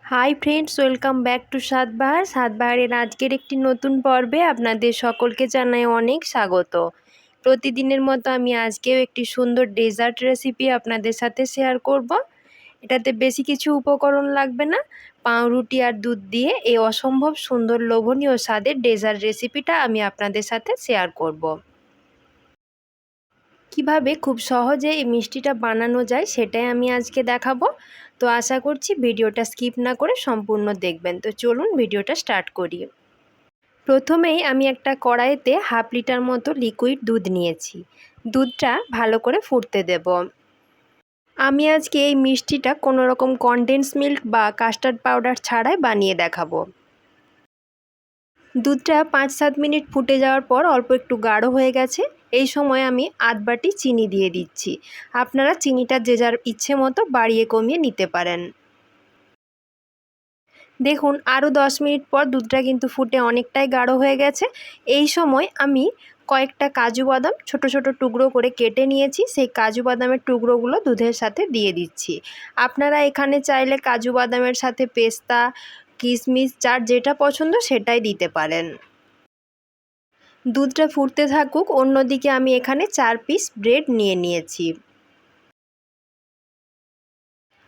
High friends, welcome back to Satbahar. সাতবাহারের আজকের একটি নতুন পর্বে আপনাদের সকলকে জানাই অনেক স্বাগত। প্রতিদিনের মতো আমি আজকেও একটি সুন্দর ডেজার্ট রেসিপি আপনাদের সাথে শেয়ার করব। এটাতে বেশি কিছু উপকরণ লাগবে না, পাউরুটি আর দুধ দিয়ে এই অসম্ভব সুন্দর লোভনীয় স্বাদের ডেজার্ট রেসিপিটা আমি আপনাদের সাথে শেয়ার করব। কিভাবে খুব সহজে এই মিষ্টিটা বানানো যায় সেটাই আমি আজকে দেখাবো। তো আশা করছি ভিডিওটা স্কিপ না করে সম্পূর্ণ দেখবেন। তো চলুন ভিডিওটা স্টার্ট করি। প্রথমেই আমি একটা কড়াইতে হাফ লিটার মতো লিকুইড দুধ নিয়েছি। দুধটা ভালো করে ফুটতে দেব। আমি আজকে এই মিষ্টিটা কোনো রকম কনডেন্স মিল্ক বা কাস্টার্ড পাউডার ছাড়াই বানিয়ে দেখাবো। দুধটা 5-7 মিনিট ফুটে যাওয়ার পর অল্প একটু গাঢ় হয়ে গেছে। এই সময় আমি আধ বাটি চিনি দিয়ে দিচ্ছি। আপনারা চিনিটা যে যার ইচ্ছে মতো বাড়িয়ে কমিয়ে নিতে পারেন। দেখুন, আরও 10 মিনিট পর দুধটা কিন্তু ফুটে অনেকটাই গাঢ় হয়ে গেছে। এই সময় আমি কয়েকটা কাজু বাদাম ছোট ছোট টুকরো করে কেটে নিয়েছি। সেই কাজু বাদামের টুকরোগুলো দুধের সাথে দিয়ে দিচ্ছি। আপনারা এখানে চাইলে কাজু বাদামের সাথে পেস্তা, কিশমিশ, যার যেটা পছন্দ সেটাই দিতে পারেন। দুধটা ফুটতে থাকুক, অন্যদিকে আমি এখানে 4 পিস ব্রেড নিয়ে নিয়েছি।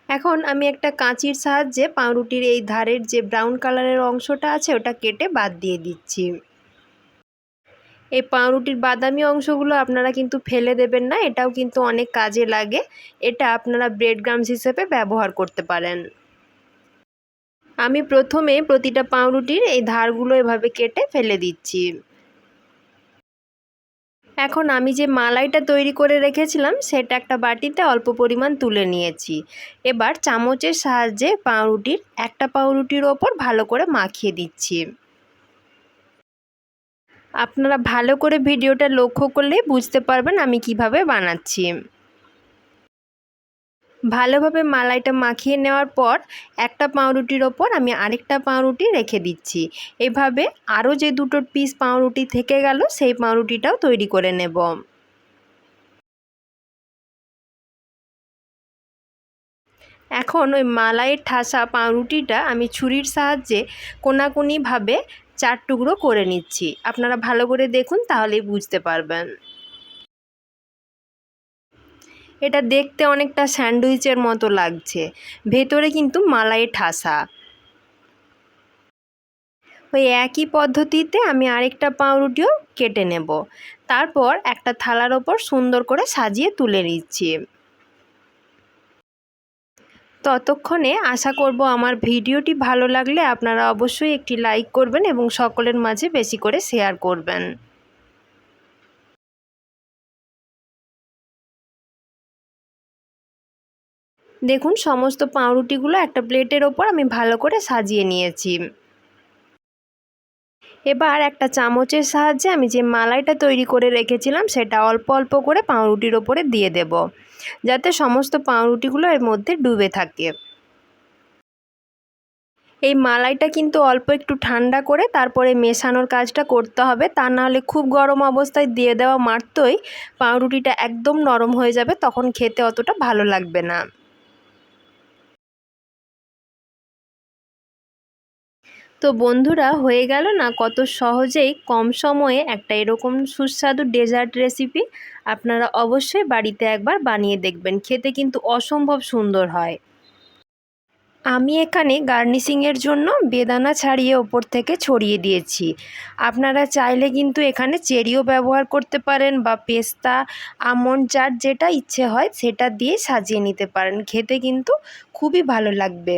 এখন আমি একটা কাঁচির সাহায্যে পাউরুটির এই ধারের যে ব্রাউন কালারের অংশটা আছে ওটা কেটে বাদ দিয়ে দিচ্ছি। এই পাউরুটির বাদামি অংশগুলো আপনারা কিন্তু ফেলে দেবেন না, এটাও কিন্তু অনেক কাজে লাগে। এটা আপনারা ব্রেড ক্রাম্বস হিসেবে ব্যবহার করতে পারেন। আমি প্রথমে প্রতিটা পাউরুটির এই ধারগুলো এভাবে কেটে ফেলে দিচ্ছি। এখন আমি যে মালাইটা তৈরি করে রেখেছিলাম সেটা একটা বাটিতে অল্প পরিমাণ তুলে নিয়েছি। এবার চামচের সাহায্যে পাউরুটির একটা পাউরুটির ওপর ভালো করে মাখিয়ে দিচ্ছি। আপনারা ভালো করে ভিডিওটা লক্ষ্য করলে বুঝতে পারবেন আমি কিভাবে বানাচ্ছি। ভালোভাবে মালাইটা মাখিয়ে নেওয়ার পর একটা পাউরুটির ওপর আমি আরেকটা পাউরুটি রেখে দিচ্ছি। এভাবে আরও যে দুটো পিস পাউরুটি থেকে গেল সেই পাউরুটিটাও তৈরি করে নেব। এখন ওই মালাইয়ের ঠাসা পাউরুটিটা আমি ছুরির সাহায্যে কোনাকুনিভাবে 4 টুকরো করে নিচ্ছি। আপনারা ভালো করে দেখুন, তাহলেই বুঝতে পারবেন। এটা দেখতে অনেকটা স্যান্ডউইচের মতো লাগছে, ভেতরে কিন্তু মালাইয়ের ঠাসা। ওই একই পদ্ধতিতে আমি আরেকটা পাউরুটিও কেটে নেব। তারপর একটা থালার ওপর সুন্দর করে সাজিয়ে তুলে নিচ্ছি। ততক্ষণে আশা করব আমার ভিডিওটি ভালো লাগলে আপনারা অবশ্যই একটি লাইক করবেন এবং সকলের মাঝে বেশি করে শেয়ার করবেন। দেখুন, সমস্ত পাউরুটিগুলো একটা প্লেটের ওপর আমি ভালো করে সাজিয়ে নিয়েছি। এবার একটা চামচের সাহায্যে আমি যে মালাইটা তৈরি করে রেখেছিলাম সেটা অল্প অল্প করে পাউরুটির ওপরে দিয়ে দেব, যাতে সমস্ত পাউরুটিগুলো এর মধ্যে ডুবে থাকে। এই মালাইটা কিন্তু অল্প একটু ঠান্ডা করে তারপরে মেশানোর কাজটা করতে হবে, তা নাহলে খুব গরম অবস্থায় দিয়ে দেওয়া মাত্রই পাউরুটিটা একদম নরম হয়ে যাবে, তখন খেতে অতটা ভালো লাগবে না। তো বন্ধুরা, হয়ে গেল না কত সহজেই কম সময়ে একটা এরকম সুস্বাদু ডেজার্ট রেসিপি। আপনারা অবশ্যই বাড়িতে একবার বানিয়ে দেখবেন, খেতে কিন্তু অসম্ভব সুন্দর হয়। আমি এখানে গার্নিশিংয়ের জন্য বেদানা ছাড়িয়ে ওপর থেকে ছড়িয়ে দিয়েছি। আপনারা চাইলে কিন্তু এখানে চেরিও ব্যবহার করতে পারেন বা পেস্তা, আমন্ড, যার যেটা ইচ্ছে হয় সেটা দিয়ে সাজিয়ে নিতে পারেন। খেতে কিন্তু খুবই ভালো লাগবে।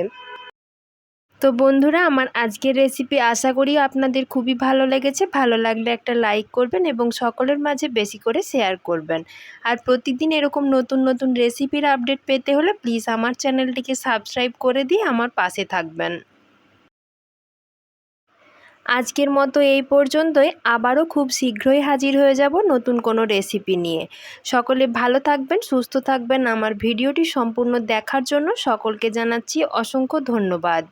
তো বন্ধুরা, আমার আজকের রেসিপি আশা করি আপনাদের খুবই ভালো লেগেছে। ভালো লাগলে একটা লাইক করবেন এবং সকলের মাঝে বেশি করে শেয়ার করবেন। আর প্রতিদিন এরকম নতুন নতুন রেসিপির আপডেট পেতে হলে প্লিজ আমার চ্যানেলটিকে সাবস্ক্রাইব করে দিয়ে আমার পাশে থাকবেন। আজকের মতো এই পর্যন্তই। আবারও খুব শীঘ্রই হাজির হয়ে যাব নতুন কোনো রেসিপি নিয়ে। সকলে ভালো থাকবেন, সুস্থ থাকবেন। আমার ভিডিওটি সম্পূর্ণ দেখার জন্য সকলকে জানাচ্ছি অসংখ্য ধন্যবাদ।